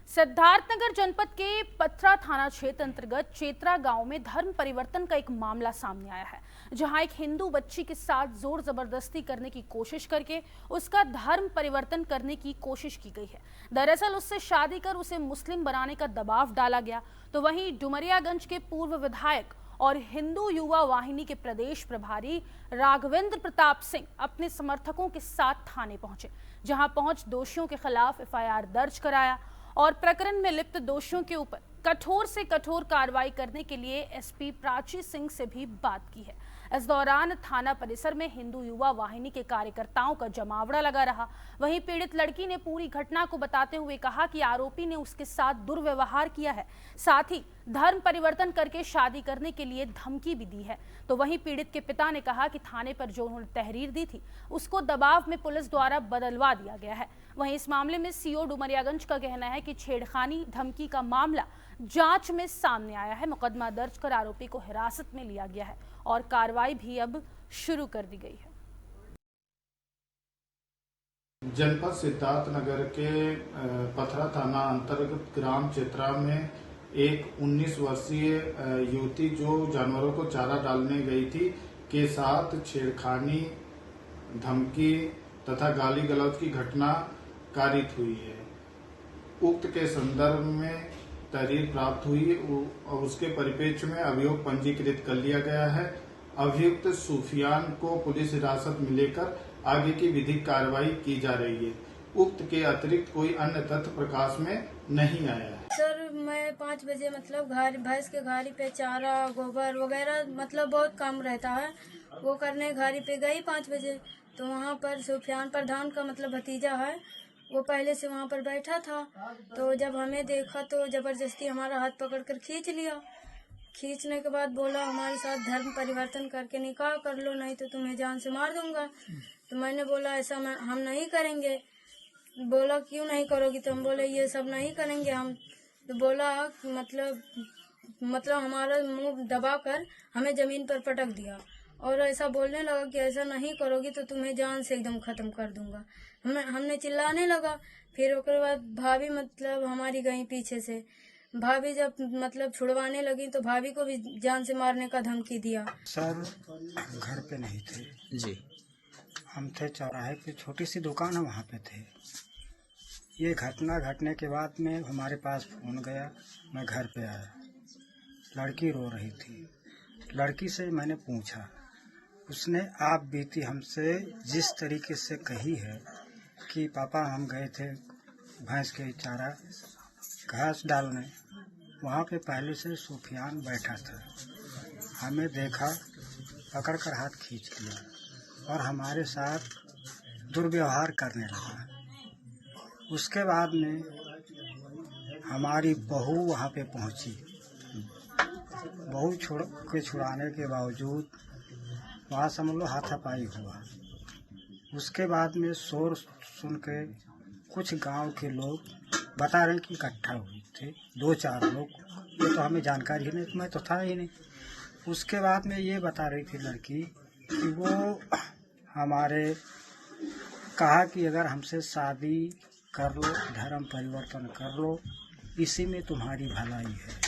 सिद्धार्थनगर जनपद के पथरा थाना क्षेत्र अंतर्गत चेत्रा गांव में धर्म परिवर्तन का एक मामला सामने आया है, जहां एक हिंदू बच्ची के साथ जोर जबरदस्ती करने की कोशिश करके उसका धर्म परिवर्तन करने की कोशिश की गई है। दरअसल उससे शादी कर उसे मुस्लिम बनाने का दबाव डाला गया। तो वहीं डुमरियागंज के पूर्व विधायक और हिंदू युवा वाहिनी के प्रदेश प्रभारी राघवेंद्र प्रताप सिंह अपने समर्थकों के साथ थाने पहुंचे, जहां पहुंच दोषियों के खिलाफ एफआईआर दर्ज कराया और प्रकरण में लिप्त दोषियों के ऊपर कठोर से कठोर कार्रवाई करने के लिए एसपी प्राची सिंह से भी बात की है। इस दौरान थाना परिसर में हिंदू युवा वाहिनी के कार्यकर्ताओं का जमावड़ा लगा रहा। वहीं पीड़ित लड़की ने पूरी घटना को बताते हुए कहा कि आरोपी ने उसके साथ दुर्व्यवहार किया है, साथ ही धर्म परिवर्तन करके शादी करने के लिए धमकी भी दी है। तो वहीं पीड़ित के पिता ने कहा कि थाने पर जो उन्होंने तहरीर दी थी उसको दबाव में पुलिस द्वारा बदलवा दिया गया है। वहीं इस मामले में सीओ डुमरियागंज का कहना है कि छेड़खानी धमकी का मामला जांच में सामने आया है। मुकदमा दर्ज कर आरोपी को हिरासत में लिया गया है और कार्रवाई भी अब शुरू कर दी गई है। जनपद सिद्धार्थनगर के पथरा थाना अंतर्गत ग्राम चेत्रा में एक 19 वर्षीय युवती जो जानवरों को चारा डालने गई थी के साथ छेड़खानी, धमकी तथा गाली गलौज की घटना कारित हुई है। उक्त के संदर्भ में तहरीर प्राप्त हुई और उसके परिप्रेक्ष्य में अभियोग पंजीकृत कर लिया गया है। अभियुक्त सूफियान को पुलिस हिरासत में लेकर आगे की विधिक कार्रवाई की जा रही है। उक्त के अतिरिक्त कोई अन्य तथ्य प्रकाश में नहीं आया है। सर, मैं 5 बजे भैंस के घारी पे चारा, गोबर वगैरह बहुत काम रहता है, वो करने घारी पे गई 5 बजे। तो वहाँ पर सूफियान प्रधान का भतीजा है, वो पहले से वहाँ पर बैठा था। तो जब हमें देखा तो जबरदस्ती हमारा हाथ पकड़कर खींच लिया। खींचने के बाद बोला हमारे साथ धर्म परिवर्तन करके निकाह कर लो, नहीं तो तुम्हें जान से मार दूंगा। तो मैंने बोला ऐसा हम नहीं करेंगे। बोला क्यों नहीं करोगी? तो हम बोले ये सब नहीं करेंगे हम। तो बोला मतलब हमारा मुंह दबा कर हमें जमीन पर पटक दिया और ऐसा बोलने लगा कि ऐसा नहीं करोगी तो तुम्हें जान से एकदम खत्म कर दूंगा। हमने चिल्लाने लगा। फिर उसके बाद भाभी हमारी गई पीछे से। भाभी जब छुड़वाने लगी तो भाभी को भी जान से मारने का धमकी दिया। सर, घर पे नहीं थे जी, हम थे चौराहे पे, छोटी सी दुकान है वहाँ पे थे। ये घटना घटने के बाद में हमारे पास फोन गया, मैं घर पे आया। लड़की रो रही थी। लड़की से मैंने पूछा, उसने आप बीती हमसे जिस तरीके से कही है कि पापा हम गए थे भैंस के चारा घास डालने, वहाँ पे पहले से सूफियान बैठा था। हमें देखा, पकड़ कर हाथ खींच लिया और हमारे साथ दुर्व्यवहार करने लगा। उसके बाद में हमारी बहू वहाँ पे पहुँची। बहू छुड़ाने के बावजूद वहाँ समझ लो हाथापाई हुआ। उसके बाद में शोर सुन के कुछ गांव के लोग बता रहे कि इकट्ठा हुए थे 2-4 लोग। ये तो हमें जानकारी ही नहीं, मैं तो था ही नहीं। उसके बाद में ये बता रही थी लड़की कि वो हमारे कहा कि अगर हमसे शादी कर लो, धर्म परिवर्तन कर लो, इसी में तुम्हारी भलाई है।